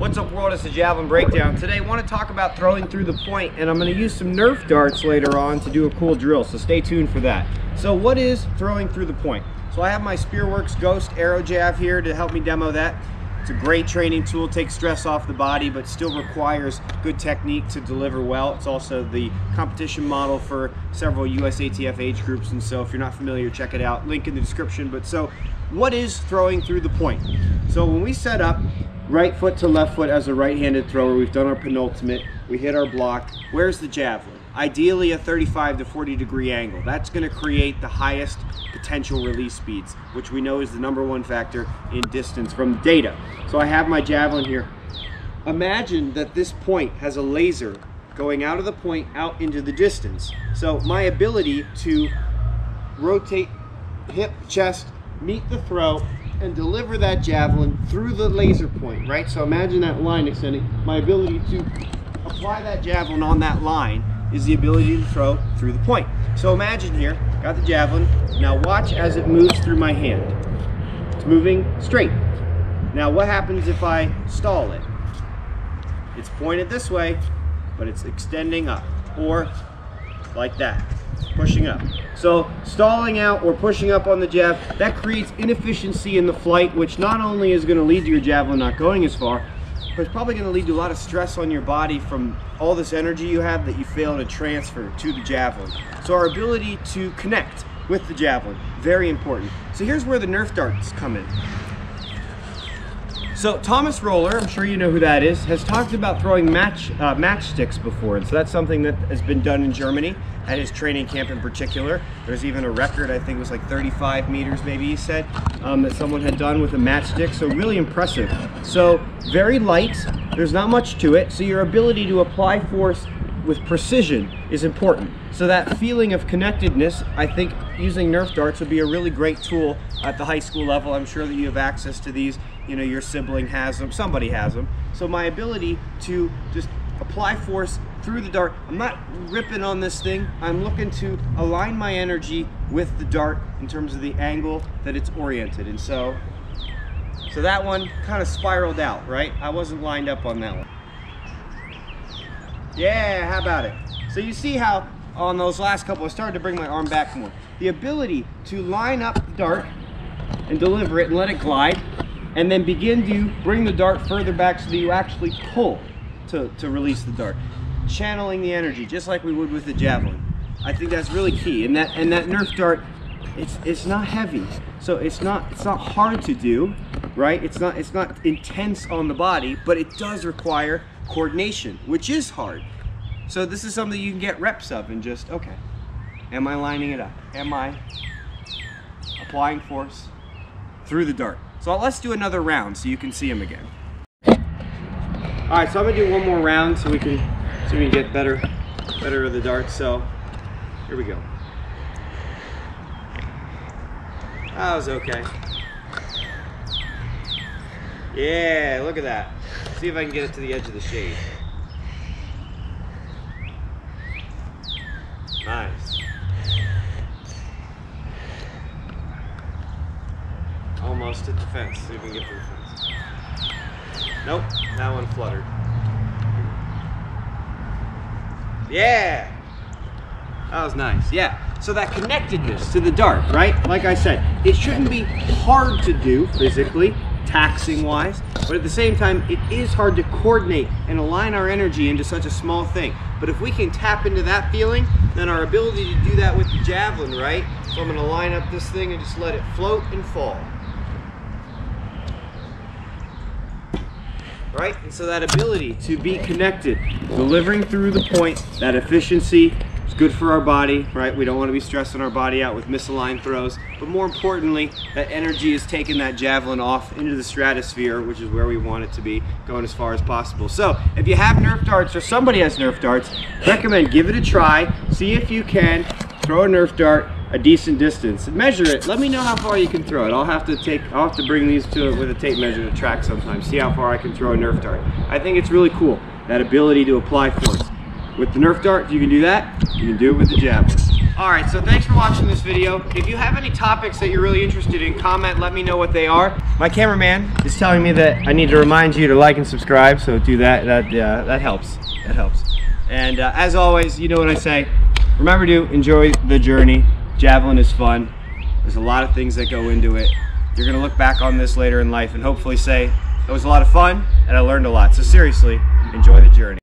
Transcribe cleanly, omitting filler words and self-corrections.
What's up world, it's the Javelin Breakdown. Today I want to talk about throwing through the point, and I'm going to use some Nerf darts later on to do a cool drill, so stay tuned for that. So what is throwing through the point? So I have my Spearworks Ghost Arrow Jav here to help me demo that. It's a great training tool, takes stress off the body, but still requires good technique to deliver well. It's also the competition model for several USATF age groups, and so if you're not familiar, check it out. Link in the description. But so what is throwing through the point? So when we set up right foot to left foot as a right-handed thrower, we've done our penultimate, we hit our block. Where's the javelin? Ideally a 35 to 40 degree angle. That's going to create the highest potential release speeds, which we know is the #1 factor in distance from the data. So I have my javelin here. Imagine that this point has a laser going out of the point out into the distance. So my ability to rotate hip, chest, meet the throw, and deliver that javelin through the laser point, right? So imagine that line extending. My ability to apply that javelin on that line is the ability to throw through the point. So imagine here, got the javelin. Now watch as it moves through my hand. It's moving straight. Now what happens if I stall it? It's pointed this way, but it's extending up, or like that, pushing up. So stalling out or pushing up on the jab, that creates inefficiency in the flight, which not only is going to lead to your javelin not going as far, but it's probably going to lead to a lot of stress on your body from all this energy you have that you fail to transfer to the javelin. So our ability to connect with the javelin, very important. So here's where the Nerf darts come in. So Thomas Roller, I'm sure you know who that is, has talked about throwing matchsticks before, and so that's something that has been done in Germany at his training camp in particular. There's even a record, I think it was like 35 meters maybe he said, that someone had done with a matchstick, so really impressive. So very light, there's not much to it, so your ability to apply force with precision is important. So that feeling of connectedness, I think using Nerf darts would be a really great tool at the high school level. I'm sure that you have access to these. You know, your sibling has them, somebody has them. So my ability to just apply force through the dart, I'm not ripping on this thing, I'm looking to align my energy with the dart in terms of the angle that it's oriented. And so that one kind of spiraled out, right? I wasn't lined up on that one. Yeah, how about it? So you see how on those last couple, I started to bring my arm back more. The ability to line up the dart and deliver it and let it glide, and then begin to bring the dart further back so that you actually pull to release the dart. Channeling the energy, just like we would with the javelin. I think that's really key. And that Nerf dart, it's not heavy, so it's not hard to do, right? It's not intense on the body, but it does require coordination, which is hard. So this is something you can get reps of and just, okay, am I lining it up? Am I applying force through the dart? So let's do another round so you can see them again. All right, so I'm gonna do one more round so we can get better of the darts. So here we go. That was okay. Yeah, look at that. See if I can get it to the edge of the shade. Nice. Almost hit the fence. See if we can get to the fence. Nope, that one fluttered. Yeah! That was nice. Yeah. So that connectedness to the dart, right? Like I said, it shouldn't be hard to do physically, taxing wise, but at the same time, it is hard to coordinate and align our energy into such a small thing. But if we can tap into that feeling, then our ability to do that with the javelin, right? So I'm gonna line up this thing and just let it float and fall. Right? And so that ability to be connected, delivering through the point, that efficiency is good for our body, right? We don't want to be stressing our body out with misaligned throws, but more importantly, that energy is taking that javelin off into the stratosphere, which is where we want it to be, going as far as possible. So if you have Nerf darts or somebody has Nerf darts, recommend give it a try, see if you can throw a Nerf dart a decent distance and measure it. Let me know how far you can throw it. I'll have to bring these to it with a tape measure to track sometimes, see how far I can throw a Nerf dart. I think it's really cool, that ability to apply force. With the Nerf dart, you can do that, you can do it with the javelin. All right, so thanks for watching this video. If you have any topics that you're really interested in, comment, let me know what they are. My cameraman is telling me that I need to remind you to like and subscribe, so do that. That helps. That helps. And as always, you know what I say. Remember to enjoy the journey. Javelin is fun. There's a lot of things that go into it. You're gonna look back on this later in life and hopefully say, it was a lot of fun and I learned a lot. So seriously, enjoy the journey.